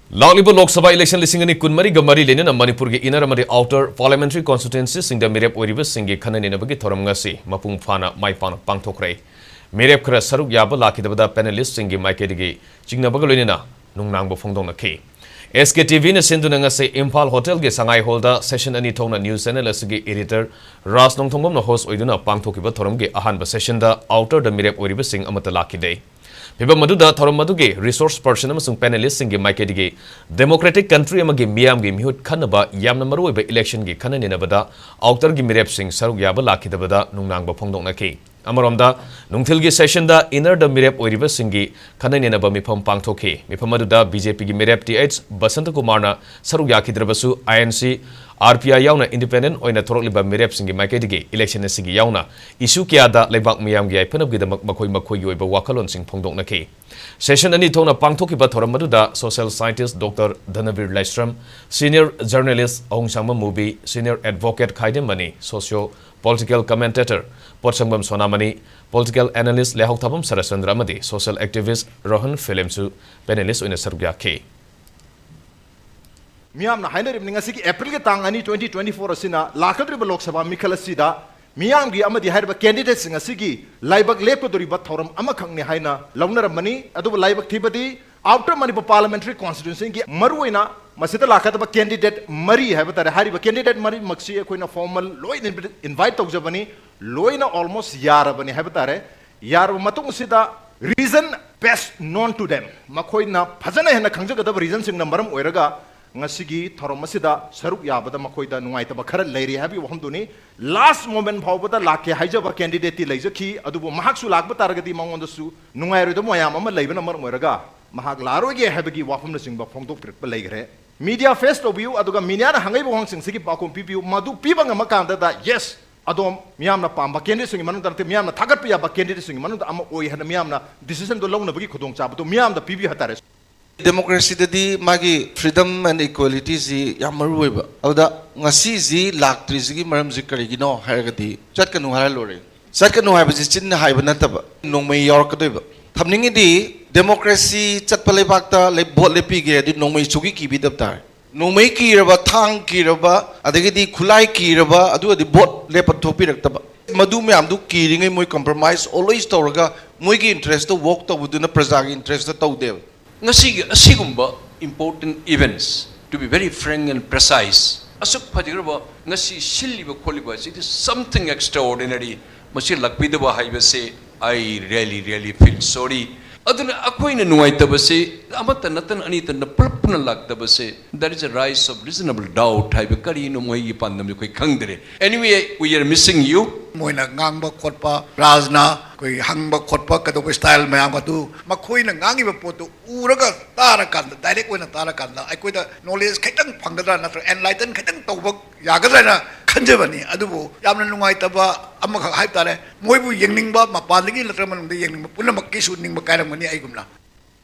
Laglibu Lok Sabha election listing ani kunmari gamari lenin Manipur ge inner amadi outer parliamentary constituency singda mirep oiriba singi khanani nabagi thoram ngasi mapung phana maipana pangthokhre mirep khra saruk yaba lakidabada panelist singi maikedige chingnabaga loinina nungnang bo phongdong nakhi SKTV na senduna ngase Imphal hotel ge sangai holda session ani thongna news channel asigi editor Ras Nongthongom na host oiduna pangthokiba thoram ge ahan ba session da outer da mirep oiriba sing amata lakide Piba maduda thoram maduge resource person amasung panelist singi maikedige democratic country amagi miyam gi mihut khanaba yamna maruiba election gi khanani nabada outer gi mirep sing saruk yaba lakhidabada nungnang ba phongdong nakhi Amaromda nungthil gi session da inner da mirep oiriba singi khanani naba mifam pangthokhi mifam maduda BJP gi mirep TH Basant Kumar na saruk yakhidrabasu INC RPI yauna independent oina thorokliba mirep singi maikedige election asigi yauna issue kya da lebak miyam gi aipanab gi damak makhoi makhoi gi oiba wakalon sing phongdong nakhi Session ani thona pangthokiba thoram maduda social scientist Dr. Dhanavir Laistram, senior journalist Ong Sangma Mubi, senior advocate Khaidem Mani, socio political commentator Potsangbam Sonamani, political analyst Lehok Thabam Saraswandra Amadi, social activist Rohan Filimsu, panelist oina sarugya ke Miyam na hainarib ningasigi April ke tang ani 2024 asina lakadriba Lok Sabha mikhala sida Miyam gi amadi hairba candidates ngasigi laibak lepkodoriba thoram amakhangni haina launarmani aduba laibak thibadi outer Manipur parliamentary constituency gi maruina masida lakadaba candidate mari haibata hariba candidate mari maksi koina formal loin invite tawjabani loina almost yarabani haibata yarba matung sida reason best known to them makoina phajana hena khangjagadaba reason sing maram oiraga ngasigi thoram asida saruk yabada makoida nungaitaba khara leiri habi wahumduni last moment phawbada lakhe haijaba candidate leijaki adubu mahaksu lakba taragadi mangondasu nungairoida moyam ama leibana mar moiraga mahak laroge habagi wafumna singba phongdok pirpa leigre media face to view aduga minya na hangai bohang sing sigi pakom pipiu madu pibanga makanda da yes adom miyamna pamba candidate singi manung tarate miyamna thagat piya ba candidate singi manung ama oi hana miyamna decision do longna bagi khudong chabado miyamda pipi hatare Democracy dadi magi freedom and equality zi yamaruiba. Auda ngasi zi laktri zi maram zi karigino haragadi chat kanu haralore. Chat kanu hai bazi chin hai banataba. Nongmai york kadoiba. Thamningi di democracy chat palai bakta le vote le pige di nongmai chugi ki bidap tar. Nongmai ki raba thang ki raba adagi di khulai ki raba adu adi vote le pathopi raktaba. Madu me amdu ki ringai moi compromise always toraga moi ki interest to work to buduna praja ki interest to dev. Asigumba important events to be very frank and precise asuk phajigraba ngasi silliba kholiba it is something extraordinary masi lakbidaba haiba say I really feel sorry aduna akoina nuaitaba se amata natan anita na pulpna lakdaba se there is a rise of reasonable doubt haiba kari no moi gi pandam koi khangdre anyway we are missing you moina ngangba khotpa rajna koi hangba khotpa kado style mayam ka tu makhoina ngangi ba potu uraga tara kan direct oina tara kan ai koi da knowledge khaitang phangdra natra enlighten khaitang tawba yagadra na khanjebani adubu yamna nungai taba amma kha haip tare moibu yengningba mapaligi latra manung de yengningba punamak ki shooting ba kairang mani ai gumna